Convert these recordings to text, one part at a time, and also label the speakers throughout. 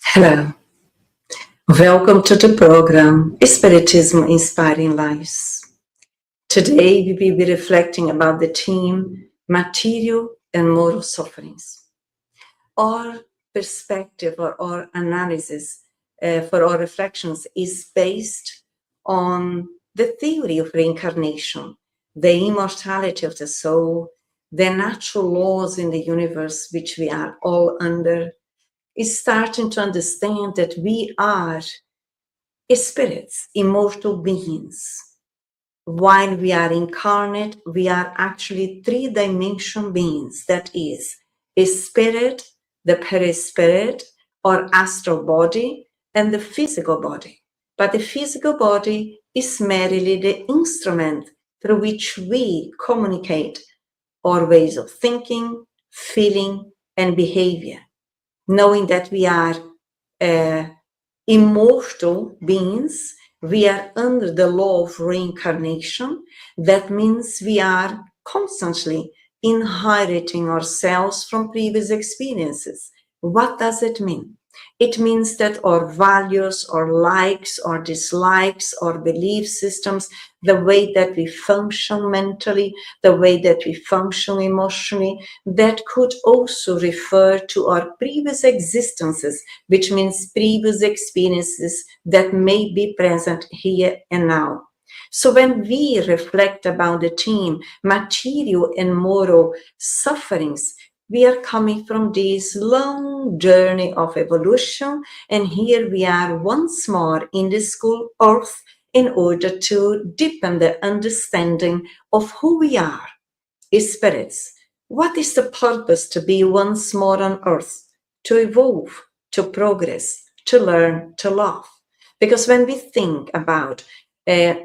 Speaker 1: Hello, welcome to the program Spiritism Inspiring Lives. Today we will be reflecting about the theme Material and Moral Sufferings. Our perspective or our analysis for our reflections is based on the theory of reincarnation, the immortality of the soul, the natural laws in the universe which we are all under, is starting to understand that we are spirits, immortal beings. While we are incarnate, we are actually three-dimensional beings. That is, a spirit, the perispirit, or astral body, and the physical body. But the physical body is merely the instrument through which we communicate our ways of thinking, feeling, and behavior, knowing that we are immortal beings. We are under the law of reincarnation. That means we are constantly inheriting ourselves from previous experiences. What does it mean? It means that our values, our likes, our dislikes, our belief systems, the way that we function mentally, the way that we function emotionally, that could also refer to our previous existences, which means previous experiences that may be present here and now. So when we reflect about the theme, material and moral sufferings, we are coming from this long journey of evolution, and here we are once more in the school earth in order to deepen the understanding of who we are, spirits. What is the purpose to be once more on earth? To evolve, to progress, to learn, to love. Because when we think about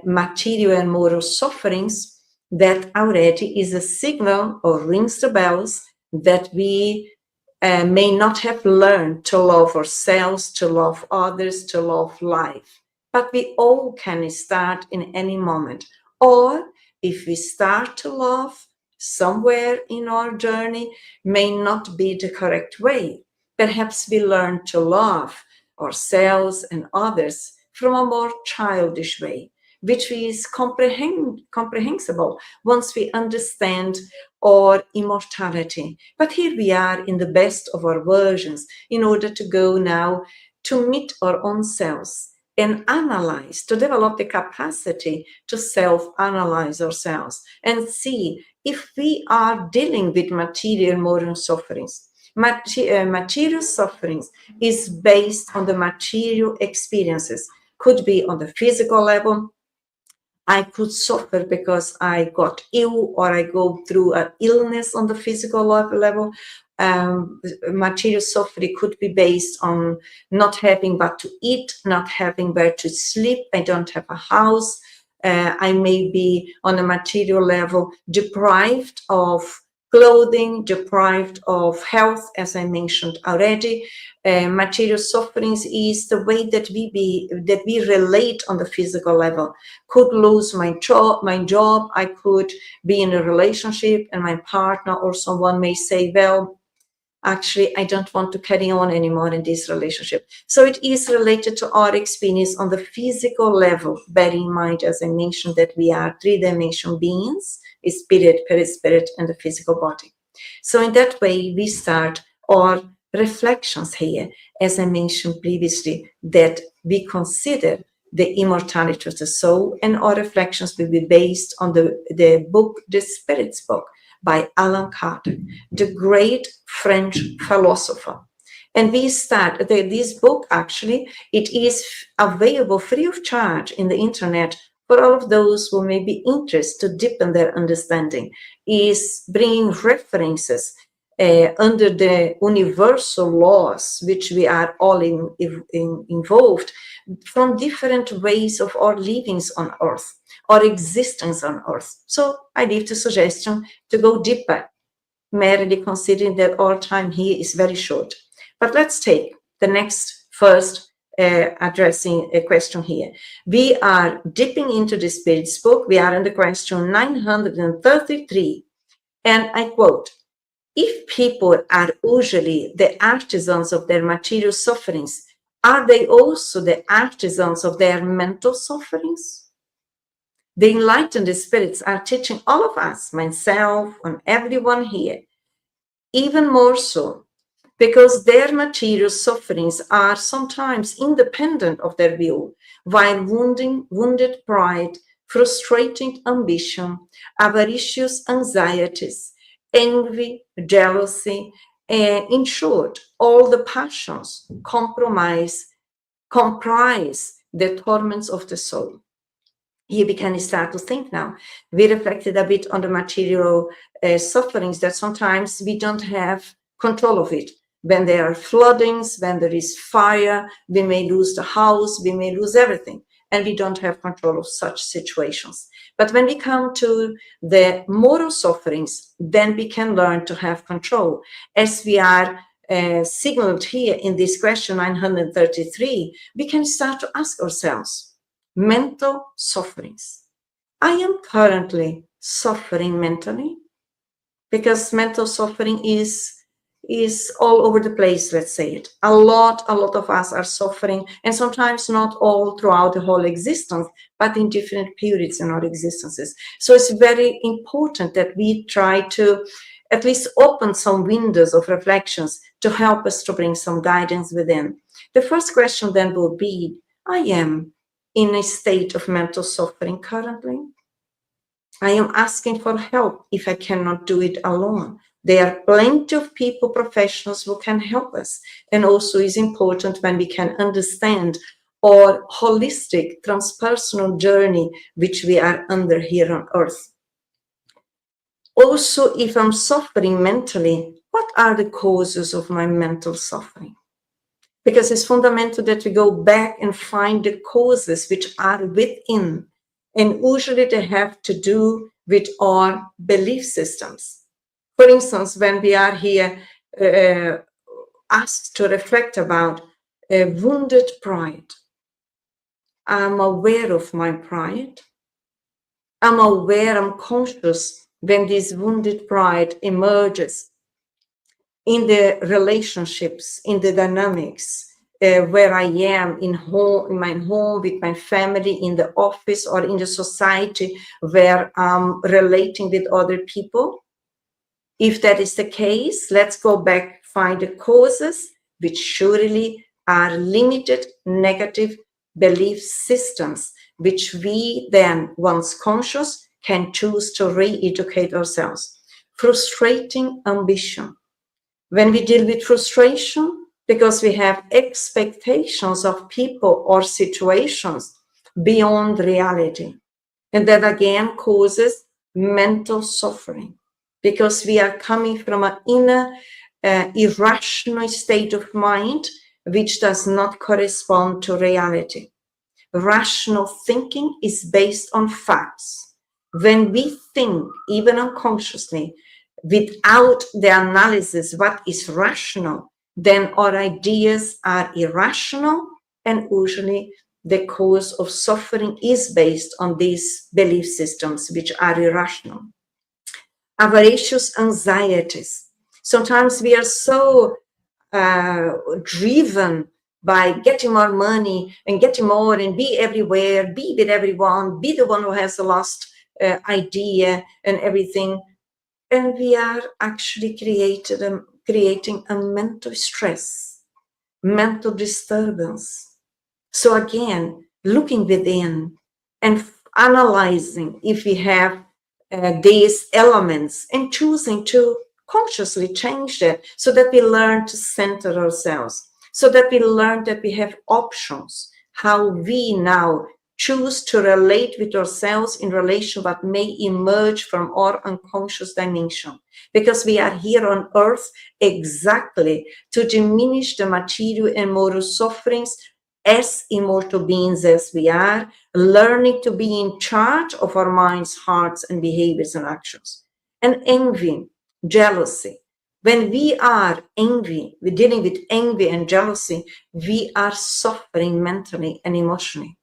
Speaker 1: material and moral sufferings, that already is a signal or rings the bells that we may not have learned to love ourselves, to love others, to love life. But we all can start in any moment. Or if we start to love, somewhere in our journey may not be the correct way. Perhaps we learn to love ourselves and others from a more childish way, which is comprehensible once we understand our immortality. But here we are in the best of our versions in order to go now to meet our own selves and analyze, to develop the capacity to self-analyze ourselves and see if we are dealing with material moral sufferings. Material sufferings is based on the material experiences. Could be on the physical level. I could suffer because I got ill, or I go through an illness on the physical level. Material suffering could be based on not having what to eat, not having where to sleep. I don't have a house. I may be on a material level deprived of clothing, deprived of health, as I mentioned already. Material sufferings is the way that we relate on the physical level. Could lose my job. I could be in a relationship, and my partner or someone may say, well, actually, I don't want to carry on anymore in this relationship. So it is related to our experience on the physical level. Bear in mind, as I mentioned, that we are three-dimensional beings, a spirit, perispirit, and the physical body. So in that way, we start our reflections here, as I mentioned previously, that we consider the immortality of the soul, and our reflections will be based on the book, The Spirit's Book, by Allan Kardec, the great French philosopher. And we start, this book actually, it is available free of charge in the internet for all of those who may be interested to deepen their understanding, is bringing references under the universal laws, which we are all involved, from different ways of our livings on earth, our existence on earth. So I leave the suggestion to go deeper, merely considering that our time here is very short. But let's take the next first addressing a question here. We are dipping into the Spirit's Book. We are in the question 933. And I quote, If people are usually the artisans of their material sufferings, are they also the artisans of their mental sufferings? The enlightened spirits are teaching all of us, myself and everyone here, even more so, because their material sufferings are sometimes independent of their will, while wounded pride, frustrating ambition, avaricious anxieties, envy, jealousy, and in short, all the passions comprise the torments of the soul. Here we can start to think now. We reflected a bit on the material sufferings that sometimes we don't have control of it. When there are floodings, when there is fire, we may lose the house, we may lose everything, and we don't have control of such situations. But when we come to the moral sufferings, then we can learn to have control. As we are signaled here in this question 933, we can start to ask ourselves, mental sufferings. I am currently suffering mentally, because mental suffering is all over the place, let's say it. A lot of us are suffering, and sometimes not all throughout the whole existence, but in different periods in our existences. So it's very important that we try to at least open some windows of reflections to help us to bring some guidance within. The first question then will be, I am in a state of mental suffering currently. I am asking for help if I cannot do it alone. There are plenty of people, professionals who can help us. And also is important when we can understand our holistic, transpersonal journey, which we are under here on earth. Also, if I'm suffering mentally, what are the causes of my mental suffering? Because it's fundamental that we go back and find the causes which are within. And usually they have to do with our belief systems. For instance, when we are here asked to reflect about wounded pride, I'm aware of my pride. I'm aware, I'm conscious when this wounded pride emerges in the relationships, in the dynamics, where I am in my home, with my family, in the office, or in the society where I'm relating with other people. If that is the case, let's go back, find the causes, which surely are limited negative belief systems, which we then, once conscious, can choose to re-educate ourselves. Frustrating ambition. When we deal with frustration, because we have expectations of people or situations beyond reality. And that again causes mental suffering, because we are coming from an inner irrational state of mind, which does not correspond to reality. Rational thinking is based on facts. When we think, even unconsciously, without the analysis what is rational, then our ideas are irrational, and usually the cause of suffering is based on these belief systems which are irrational. Avaricious anxieties. Sometimes we are so driven by getting more money and getting more and be everywhere, be with everyone, be the one who has the last idea and everything. And we are actually creating a mental stress, mental disturbance. So again, looking within and analyzing if we have these elements and choosing to consciously change that, so that we learn to center ourselves, so that we learn that we have options, how we now choose to relate with ourselves in relation what may emerge from our unconscious dimension. Because we are here on earth exactly to diminish the material and moral sufferings as immortal beings as we are, learning to be in charge of our minds, hearts, and behaviors and actions. And envy, jealousy. When we are angry, we're dealing with envy and jealousy, we are suffering mentally and emotionally.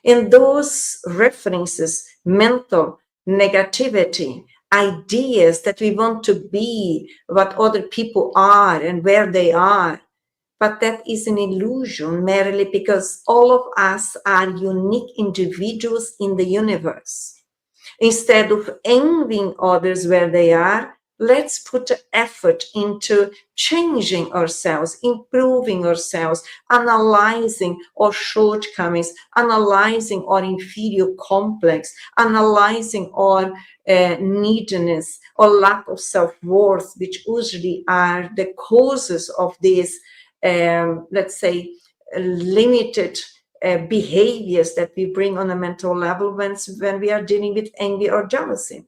Speaker 1: In those references, mental negativity ideas that we want to be what other people are and where they are. But that is an illusion merely because all of us are unique individuals in the universe. Instead of envying others where they are, let's put effort into changing ourselves, improving ourselves, analyzing our shortcomings, analyzing our inferior complex, analyzing our neediness or lack of self-worth, which usually are the causes of these, let's say, limited behaviors that we bring on a mental level when we are dealing with envy or jealousy.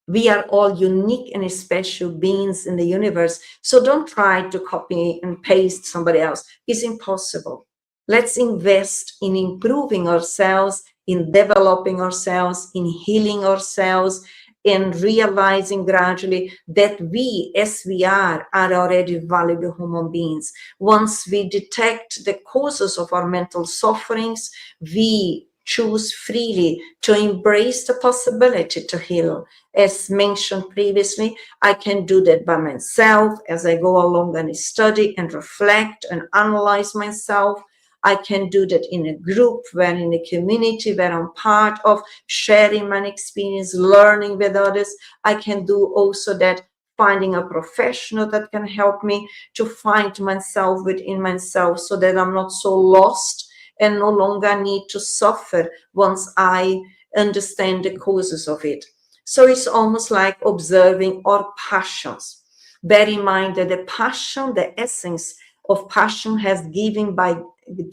Speaker 1: We are all unique and special beings in the universe, so don't try to copy and paste somebody else. It's impossible. Let's invest in improving ourselves, in developing ourselves, in healing ourselves, in realizing gradually that we, as we are already valuable human beings. Once we detect the causes of our mental sufferings, we choose freely to embrace the possibility to heal. As mentioned previously, I can do that by myself as I go along and study and reflect and analyze myself. I can do that in a group, where in a community where I'm part of, sharing my experience, learning with others. I can do also that finding a professional that can help me to find myself within myself, so that I'm not so lost and no longer need to suffer once I understand the causes of it. So it's almost like observing our passions. Bear in mind that the passion, the essence of passion, has given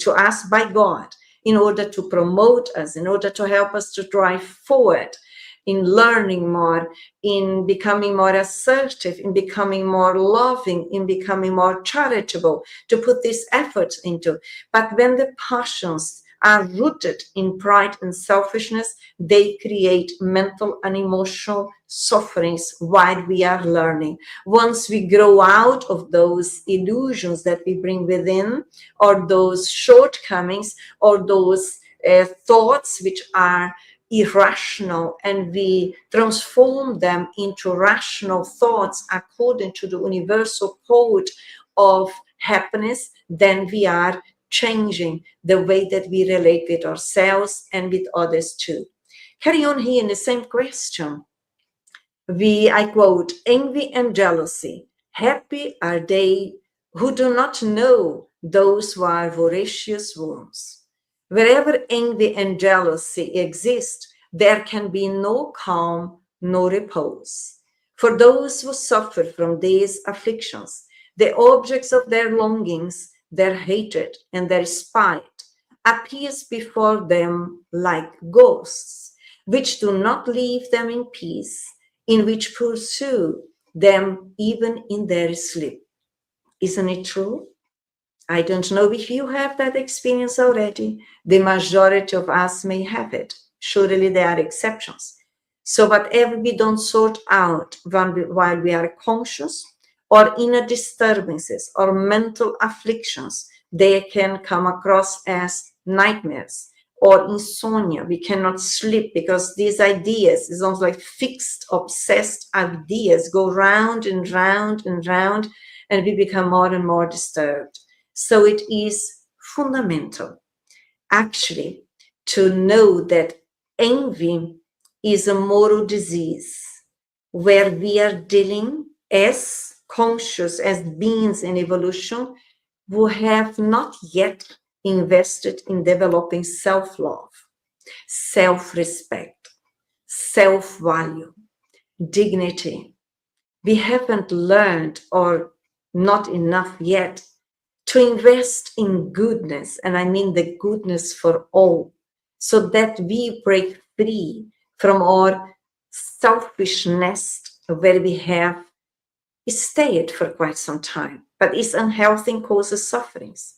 Speaker 1: to us by God in order to promote us, in order to help us to drive forward in learning more, in becoming more assertive, in becoming more loving, in becoming more charitable, to put these efforts into. But when the passions are rooted in pride and selfishness, they create mental and emotional sufferings while we are learning. Once we grow out of those illusions that we bring within, or those shortcomings, or those thoughts which are irrational, and we transform them into rational thoughts according to the universal code of happiness, then we are changing the way that we relate with ourselves and with others too. Carry on here in the same question. I quote, envy and jealousy, happy are they who do not know those who are voracious worms. Wherever envy and jealousy exist, there can be no calm, no repose. For those who suffer from these afflictions, the objects of their longings, their hatred and their spite, appears before them like ghosts, which do not leave them in peace, in which pursue them even in their sleep. Isn't it true? I don't know if you have that experience already. The majority of us may have it. Surely there are exceptions. So whatever we don't sort out while we are conscious, or inner disturbances or mental afflictions, they can come across as nightmares or insomnia. We cannot sleep because these ideas, it's almost like fixed, obsessed ideas, go round and round and round, and we become more and more disturbed. So it is fundamental, actually, to know that envy is a moral disease where we are dealing as conscious, as beings in evolution, who have not yet invested in developing self-love, self-respect, self-value, dignity. We haven't learned, or not enough yet, to invest in goodness, and I mean the goodness for all, so that we break free from our selfish nest where we have stayed for quite some time, but it's unhealthy and causes sufferings.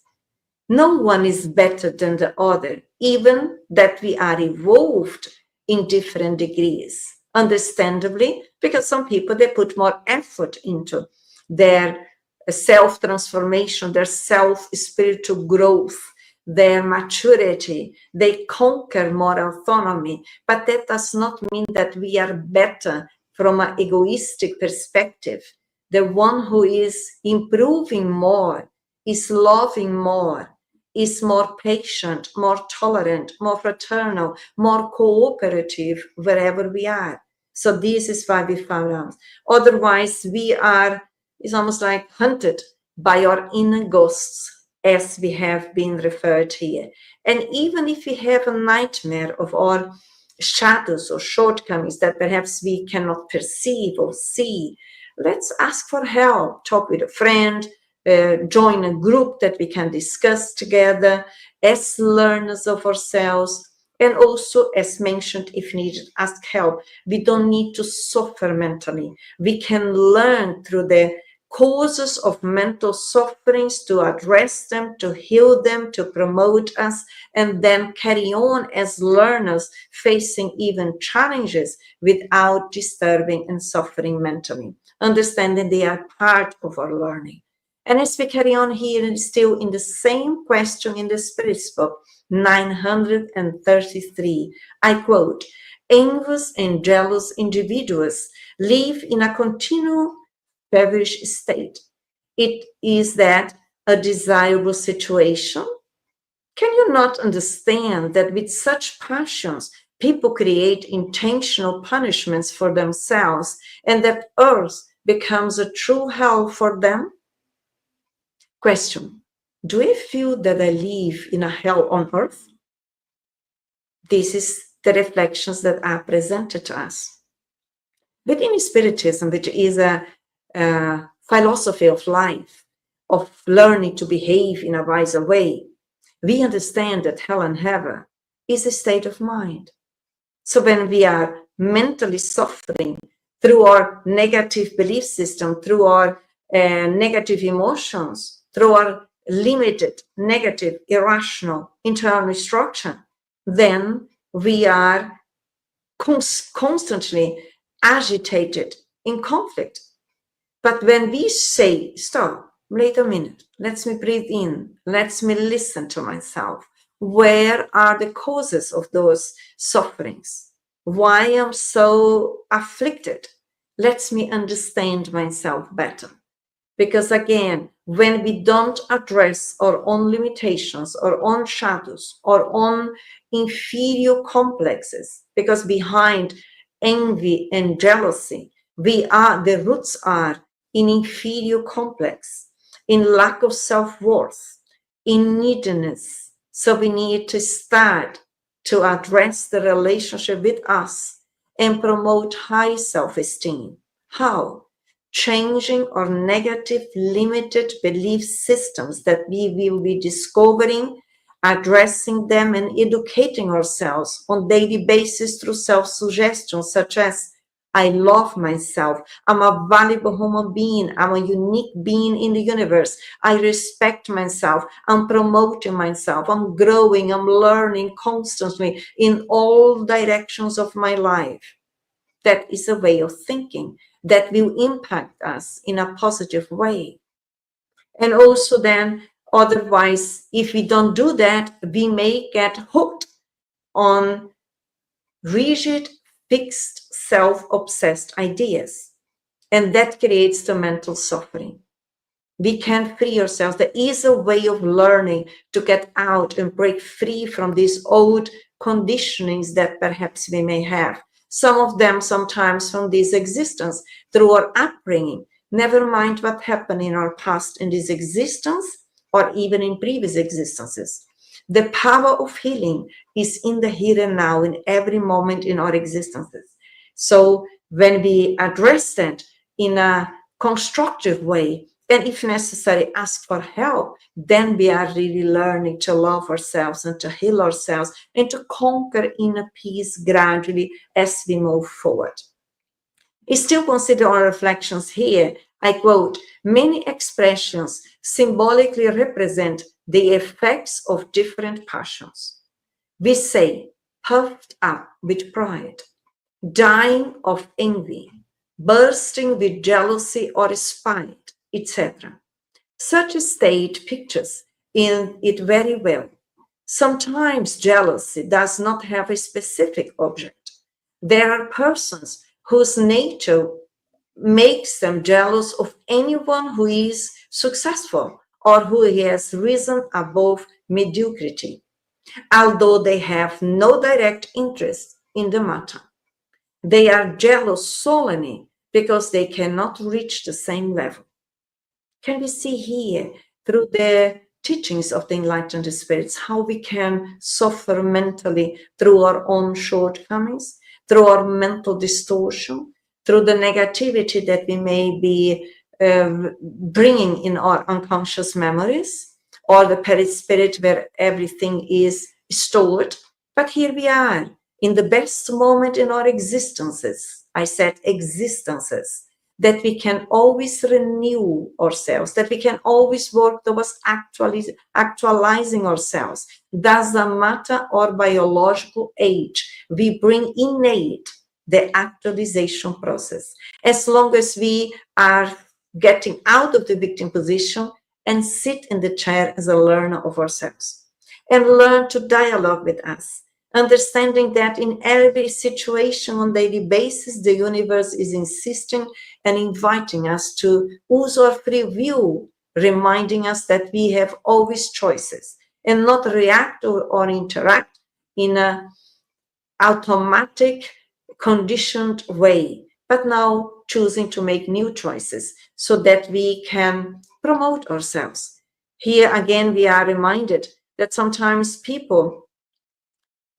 Speaker 1: No one is better than the other, even that we are evolved in different degrees, understandably, because some people, they put more effort into their self-transformation, their self-spiritual growth, their maturity. They conquer more autonomy, but that does not mean that we are better from an egoistic perspective, the one who is improving more, is loving more, is more patient, more tolerant, more fraternal, more cooperative wherever we are. So this is why we found out. Otherwise, it's almost like hunted by our inner ghosts, as we have been referred here. And even if we have a nightmare of our shadows or shortcomings that perhaps we cannot perceive or see, let's ask for help, talk with a friend, join a group that we can discuss together as learners of ourselves, and also, as mentioned, if needed, ask help. We don't need to suffer mentally. We can learn through the causes of mental sufferings to address them, to heal them, to promote us, and then carry on as learners facing even challenges without disturbing and suffering mentally, understanding they are part of our learning. And as we carry on here, still in the same question in the Spirit's book, 933, I quote, "Envious and jealous individuals live in a continual feverish state. Is that a desirable situation? Can you not understand that with such passions, people create intentional punishments for themselves and that earth becomes a true hell for them?" Question: do I feel that I live in a hell on earth? This is the reflections that are presented to us. Within Spiritism, which is a philosophy of life, of learning to behave in a wiser way, we understand that hell and heaven is a state of mind. So when we are mentally suffering through our negative belief system, through our negative emotions, through our limited, negative, irrational internal structure, then we are constantly agitated, in conflict. But when we say, stop, wait a minute, let me breathe in, let me listen to myself. Where are the causes of those sufferings? Why am I so afflicted? Let me understand myself better. Because again, when we don't address our own limitations, our own shadows, our own inferior complexes, because behind envy and jealousy, the roots are in inferior complex, in lack of self-worth, in neediness. So we need to start to address the relationship with us and promote high self-esteem. How? Changing our negative, limited belief systems that we will be discovering, addressing them, and educating ourselves on daily basis through self-suggestion, such as, I love myself, I'm a valuable human being, I'm a unique being in the universe, I respect myself, I'm promoting myself, I'm growing, I'm learning constantly in all directions of my life. That is a way of thinking that will impact us in a positive way. And also then, otherwise, if we don't do that, we may get hooked on rigid, fixed, self-obsessed ideas. And that creates the mental suffering. We can free ourselves. There is a way of learning to get out and break free from these old conditionings that perhaps we may have. Some of them sometimes from this existence, through our upbringing, never mind what happened in our past in this existence or even in previous existences. The power of healing is in the here and now, in every moment in our existences. So when we address that in a constructive way, and if necessary, ask for help, then we are really learning to love ourselves and to heal ourselves and to conquer inner peace gradually as we move forward. Still consider our reflections here. I quote, many expressions symbolically represent the effects of different passions. We say, puffed up with pride, dying of envy, bursting with jealousy or spite, etc. Such a state pictures in it very well. Sometimes jealousy does not have a specific object. There are persons whose nature makes them jealous of anyone who is successful or who has risen above mediocrity, although they have no direct interest in the matter. They are jealous solely because they cannot reach the same level. Can we see here through the teachings of the Enlightened Spirits how we can suffer mentally through our own shortcomings, through our mental distortion, through the negativity that we may be bringing in our unconscious memories, or the perispirit where everything is stored. But here we are in the best moment in our existences. I said existences, that we can always renew ourselves, that we can always work towards actualizing ourselves. Doesn't matter our biological age, we bring innate the actualization process. As long as we are getting out of the victim position and sit in the chair as a learner of ourselves and learn to dialogue with us, understanding that in every situation on a daily basis, the universe is insisting and inviting us to use our free will, reminding us that we have always choices and not react or interact in an automatic, conditioned way, but now choosing to make new choices so that we can promote ourselves. Here again, we are reminded that sometimes people,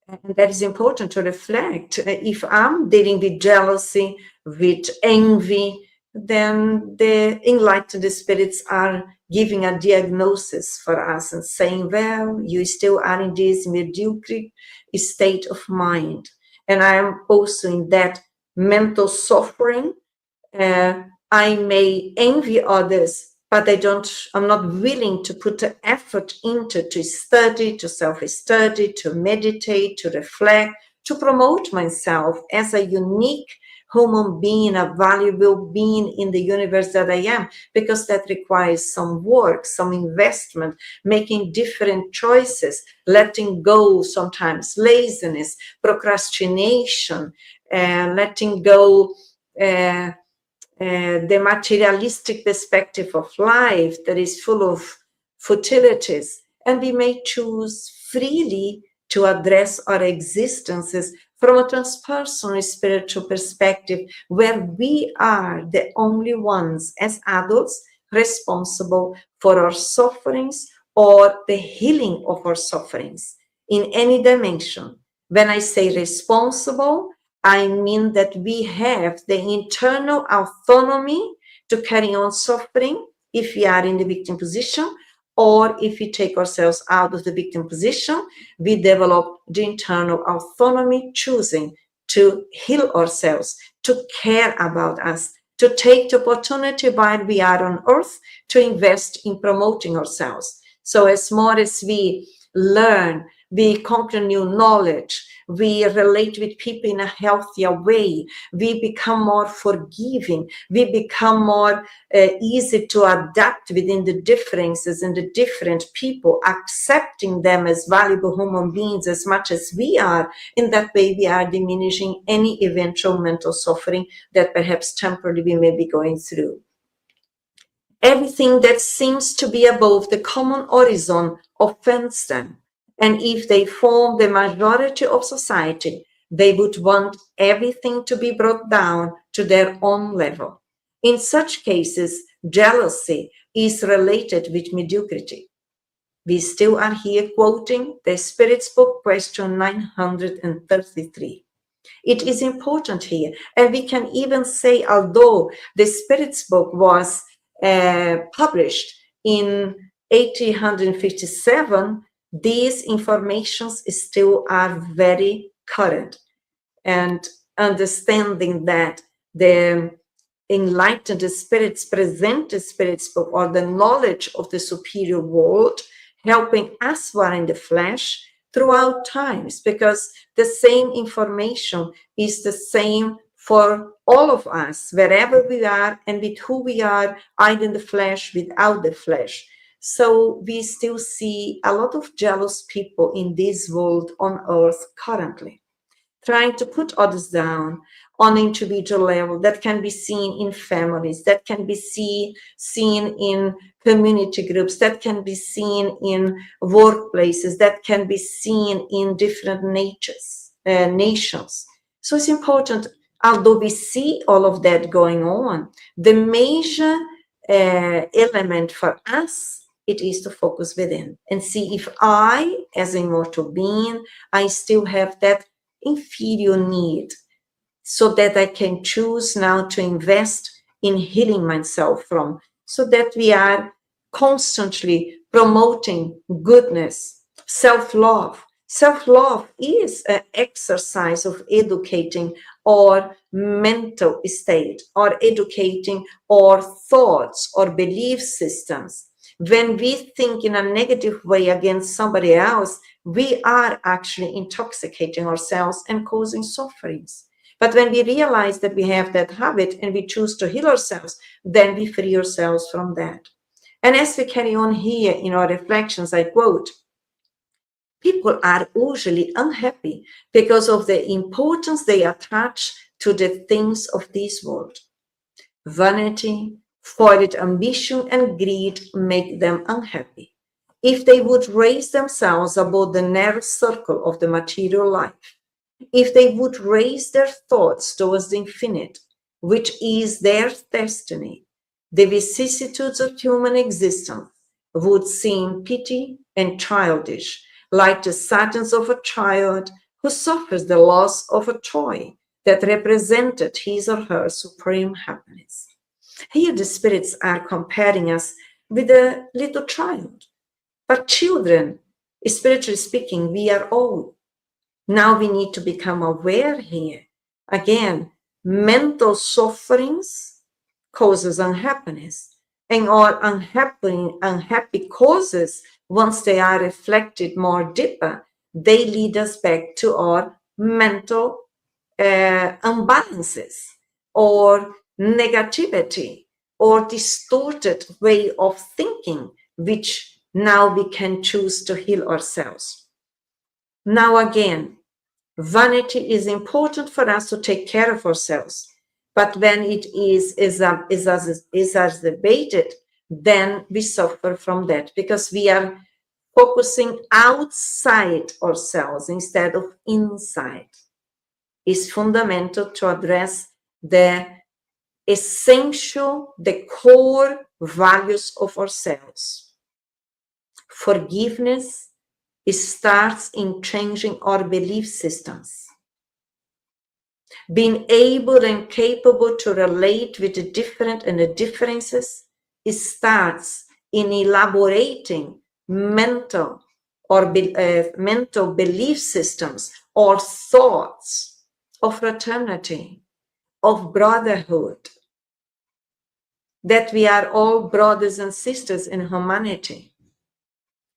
Speaker 1: and that is important to reflect, if I'm dealing with jealousy, with envy, then the enlightened spirits are giving a diagnosis for us and saying, well, you still are in this mediocre state of mind. And I am also in that mental suffering. I may envy others, but I'm not willing to put the effort into to study, to self-study, to meditate, to reflect, to promote myself as a unique human being, a valuable being in the universe that I am, because that requires some work, some investment, making different choices, letting go sometimes laziness, procrastination, letting go the materialistic perspective of life that is full of futilities, and we may choose freely to address our existences from a transpersonal spiritual perspective, where we are the only ones as adults responsible for our sufferings or the healing of our sufferings in any dimension. When I say responsible, I mean that we have the internal autonomy to carry on suffering if we are in the victim position, or if we take ourselves out of the victim position, we develop the internal autonomy, choosing to heal ourselves, to care about us, to take the opportunity while we are on earth to invest in promoting ourselves. So as more as we learn, we conquer new knowledge, we relate with people in a healthier way, we become more forgiving, we become more easy to adapt within the differences and the different people, accepting them as valuable human beings as much as we are. In that way, we are diminishing any eventual mental suffering that perhaps temporarily we may be going through. Everything that seems to be above the common horizon offends them. And if they form the majority of society, they would want everything to be brought down to their own level. In such cases, jealousy is related with mediocrity. We still are here quoting the Spirit's Book, question 933. It is important here. And we can even say, although the Spirit's Book was published in 1857, these informations still are very current. And understanding that the enlightened spirits present the Spirit's Book, or the knowledge of the superior world, helping us who are in the flesh throughout times, because the same information is the same for all of us, wherever we are and with who we are, either in the flesh, without the flesh. So we still see a lot of jealous people in this world on earth currently, trying to put others down, on individual level, that can be seen in families, that can be seen in community groups, that can be seen in workplaces, that can be seen in different nations. So it's important, although we see all of that going on, the major element for us, it is to focus within and see if I, as an immortal being, I still have that inferior need, so that I can choose now to invest in healing myself from, so that we are constantly promoting goodness, self-love. Self-love is an exercise of educating our mental state, or educating our thoughts or belief systems. When we think in a negative way against somebody else, we are actually intoxicating ourselves and causing sufferings. But when we realize that we have that habit and we choose to heal ourselves, then we free ourselves from that. And as we carry on here in our reflections, I quote, people are usually unhappy because of the importance they attach to the things of this world. Vanity, forward ambition, and greed make them unhappy. If they would raise themselves above the narrow circle of the material life, if they would raise their thoughts towards the infinite, which is their destiny, the vicissitudes of human existence would seem petty and childish, like the sadness of a child who suffers the loss of a toy that represented his or her supreme happiness. Here the spirits are comparing us with a little child. But children, spiritually speaking, we are all. Now we need to become aware here. Again, mental sufferings causes unhappiness. And our unhappy causes, once they are reflected more deeper, they lead us back to our mental imbalances or negativity or distorted way of thinking, which now we can choose to heal ourselves. Now again, vanity is important for us to take care of ourselves, but when it is exacerbated, then we suffer from that because we are focusing outside ourselves instead of inside. It's fundamental to address the essential, the core values of ourselves. Forgiveness, it starts in changing our belief systems. Being able and capable to relate with the different and the differences, it starts in elaborating mental belief systems or thoughts of fraternity, of brotherhood, that we are all brothers and sisters in humanity.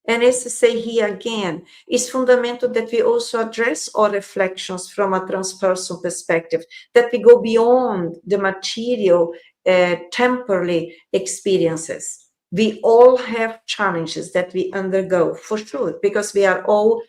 Speaker 1: And as I say here again, it's fundamental that we also address our reflections from a transpersonal perspective, that we go beyond the material, temporary experiences. We all have challenges that we undergo, for sure, because we are all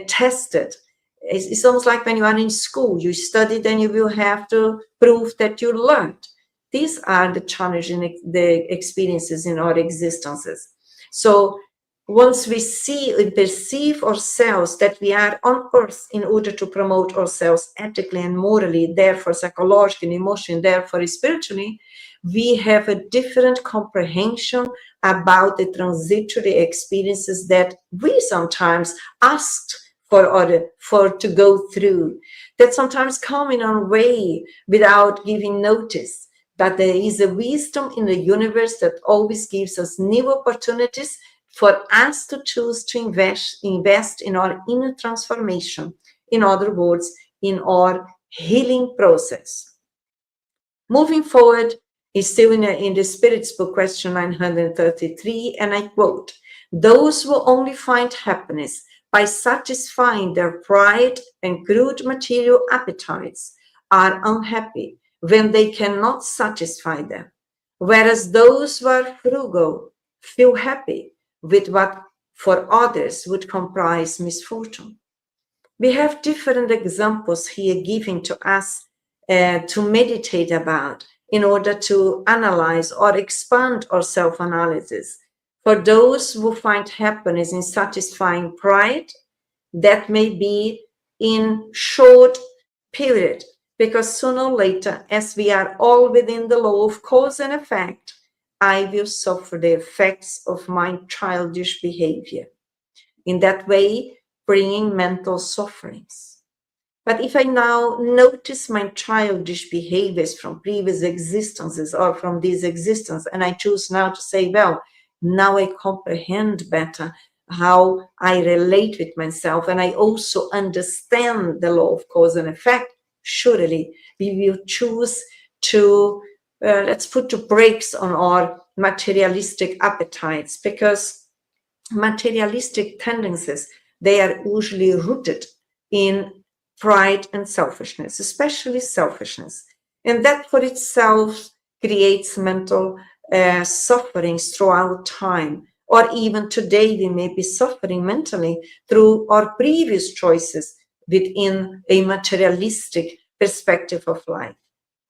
Speaker 1: tested. It's almost like when you are in school, you study, then you will have to prove that you learned. These are the challenges, the experiences in our existences. So once we see and perceive ourselves that we are on earth in order to promote ourselves ethically and morally, therefore psychologically, emotionally, therefore spiritually, we have a different comprehension about the transitory experiences that we sometimes asked for to go through, that sometimes come in our way without giving notice. But there is a wisdom in the universe that always gives us new opportunities for us to choose to invest in our inner transformation. In other words, in our healing process. Moving forward is still in the Spirit's book, question 933, and I quote, "Those who only find happiness by satisfying their pride and crude material appetites are unhappy when they cannot satisfy them, whereas those who are frugal feel happy with what for others would comprise misfortune." We have different examples here given to us to meditate about in order to analyze or expand our self-analysis. For those who find happiness in satisfying pride, that may be in short period, because sooner or later, as we are all within the law of cause and effect, I will suffer the effects of my childish behavior. In that way, bringing mental sufferings. But if I now notice my childish behaviors from previous existences or from this existence, and I choose now to say, well, now I comprehend better how I relate with myself, and I also understand the law of cause and effect, surely we will choose to, let's put the brakes on our materialistic appetites, because materialistic tendencies, they are usually rooted in pride and selfishness, especially selfishness. And that for itself creates mental sufferings throughout time. Or even today, we may be suffering mentally through our previous choices within a materialistic perspective of life.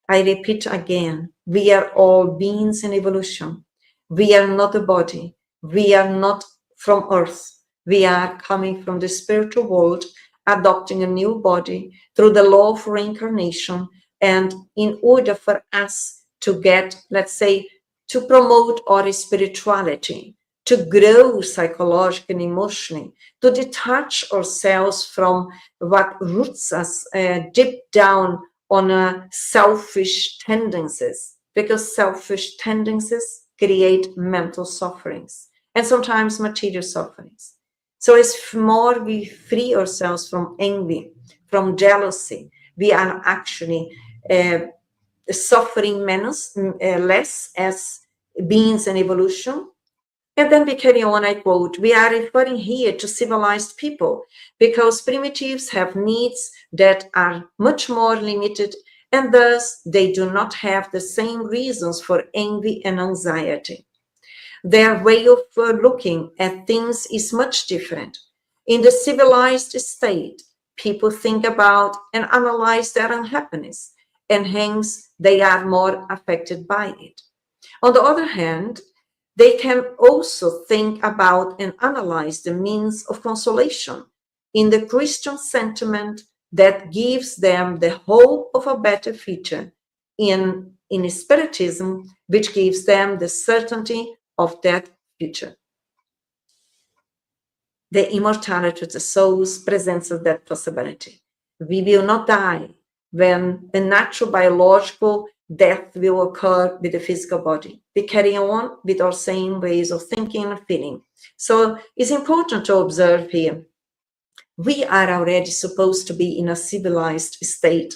Speaker 1: I repeat again, we are all beings in evolution. We are not a body. We are not from earth. We are coming from the spiritual world, adopting a new body through the law of reincarnation. And in order for us to get, let's say, to promote our spirituality, to grow psychologically and emotionally, to detach ourselves from what roots us deep down on selfish tendencies, because selfish tendencies create mental sufferings and sometimes material sufferings. So as more we free ourselves from envy, from jealousy, we are actually suffering less as beings in evolution. And then we carry on, I quote, we are referring here to civilized people because primitives have needs that are much more limited, and thus they do not have the same reasons for envy and anxiety. Their way of looking at things is much different. In the civilized state, people think about and analyze their unhappiness, and hence they are more affected by it. On the other hand, they can also think about and analyze the means of consolation in the Christian sentiment that gives them the hope of a better future, in Spiritism, which gives them the certainty of that future. The immortality of the souls presents us that possibility. We will not die when the natural biological death will occur with the physical body. We carry on with our same ways of thinking and feeling. So it's important to observe here. We are already supposed to be in a civilized state.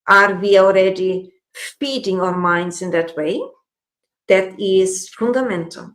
Speaker 1: Are we already feeding our minds in that way? That is fundamental.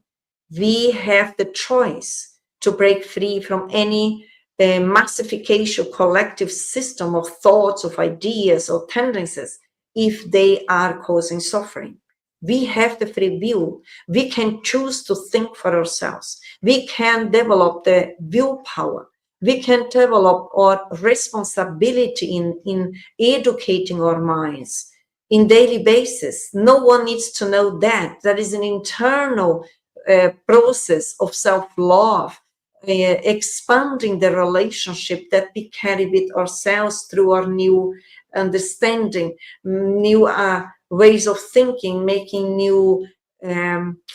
Speaker 1: We have the choice to break free from any massification collective system of thoughts, of ideas, or tendencies if they are causing suffering. We have the free will. We can choose to think for ourselves. We can develop the willpower. We can develop our responsibility in educating our minds in daily basis. No one needs to know that. That is an internal process of self-love, expanding the relationship that we carry with ourselves through our new understanding, new ways of thinking, making new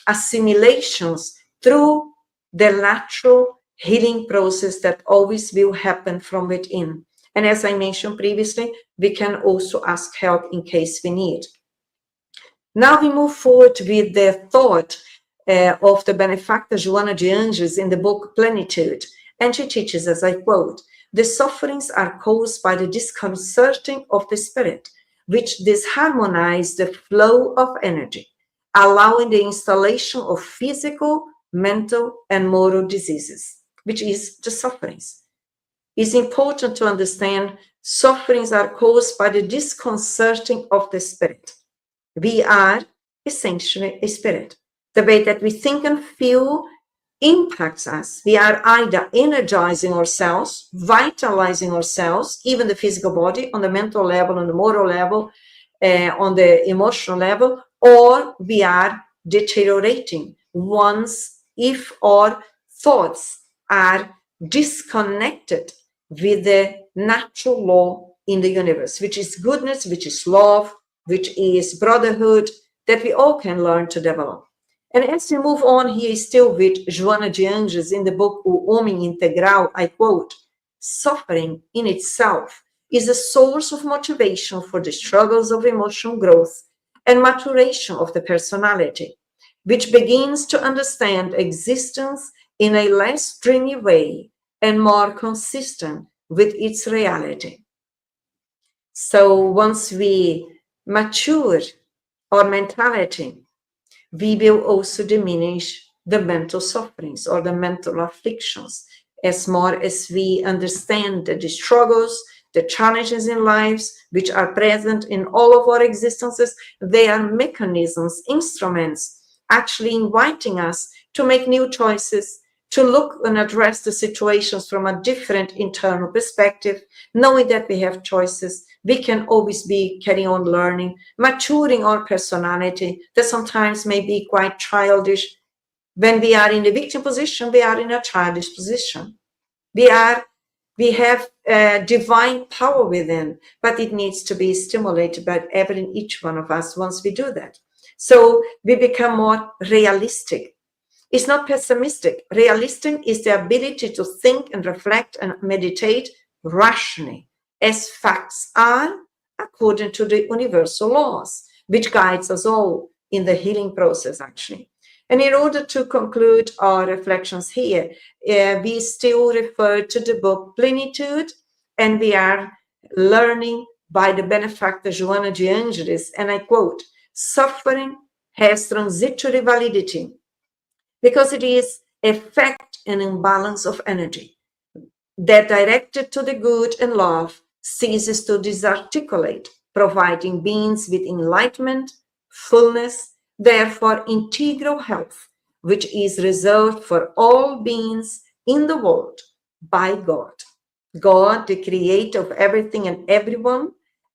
Speaker 1: assimilations through the natural healing process that always will happen from within. And as I mentioned previously, we can also ask help in case we need. Now we move forward with the thought of the benefactor Joana de Anjos in the book Plenitude. And she teaches, as I quote, the sufferings are caused by the disconcerting of the spirit, which disharmonize the flow of energy, allowing the installation of physical, mental, and moral diseases, which is the sufferings. It's important to understand sufferings are caused by the disconcerting of the spirit. We are essentially a spirit. The way that we think and feel impacts us. We are either energizing ourselves, vitalizing ourselves, even the physical body, on the mental level, on the moral level, on the emotional level, or we are deteriorating once if our thoughts are disconnected with the natural law in the universe, which is goodness, which is love, which is brotherhood, that we all can learn to develop. And as we move on here, still with Joana de Anjos in the book O Homem Integral, I quote, "Suffering in itself is a source of motivation for the struggles of emotional growth and maturation of the personality, which begins to understand existence in a less dreamy way and more consistent with its reality." So once we mature our mentality, we will also diminish the mental sufferings or the mental afflictions, as more as we understand that the struggles, the challenges in lives, which are present in all of our existences, they are mechanisms, instruments, actually inviting us to make new choices, to look and address the situations from a different internal perspective, knowing that we have choices. We can always be carrying on learning, maturing our personality that sometimes may be quite childish. When we are in the victim position, we are in a childish position. We have divine power within, but it needs to be stimulated by every and each one of us once we do that. So we become more realistic. It's not pessimistic. Realistic is the ability to think and reflect and meditate rationally, as facts are, according to the universal laws, which guides us all in the healing process, actually. And in order to conclude our reflections here, we still refer to the book Plenitude, and we are learning by the benefactor Joana de Angelis, and I quote, "Suffering has transitory validity because it is effect and imbalance of energy that directed to the good and love ceases to disarticulate, providing beings with enlightenment, fullness, therefore integral health, which is reserved for all beings in the world by God." God, the creator of everything and everyone,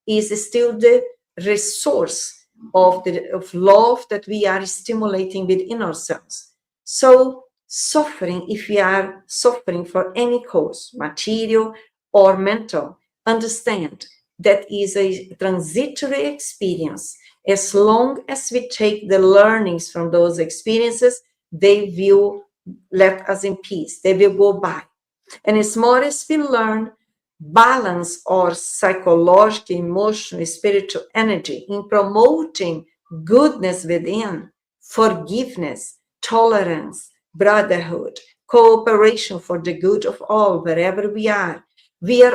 Speaker 1: is still the resource of love that we are stimulating within ourselves. So suffering, if we are suffering for any cause, material or mental, understand that is a transitory experience. As long as we take the learnings from those experiences, they will let us in peace. They will go by. And as more as we learn, balance our psychological, emotional, spiritual energy in promoting goodness within, forgiveness, tolerance, brotherhood, cooperation for the good of all, wherever we are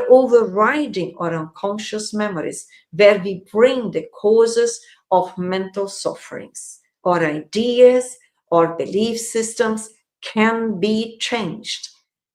Speaker 1: overriding our unconscious memories, where we bring the causes of mental sufferings. Our ideas, our belief systems can be changed.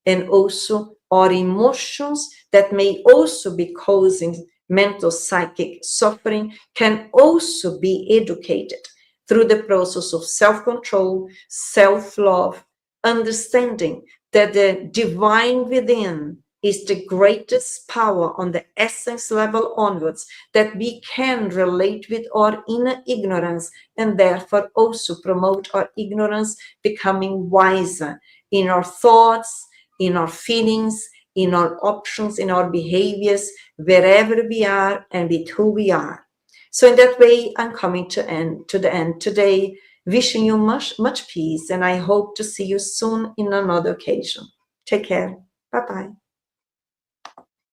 Speaker 1: And also our emotions that may also be causing mental psychic suffering can also be educated through the process of self-control, self-love, understanding that the divine within is the greatest power on the essence level onwards, that we can relate with our inner ignorance and therefore also promote our ignorance, becoming wiser in our thoughts, in our feelings, in our options, in our behaviors, wherever we are and with who we are. So in that way, I'm coming to the end today, wishing you much, much peace, and I hope to see you soon in another occasion. Take care. Bye-bye.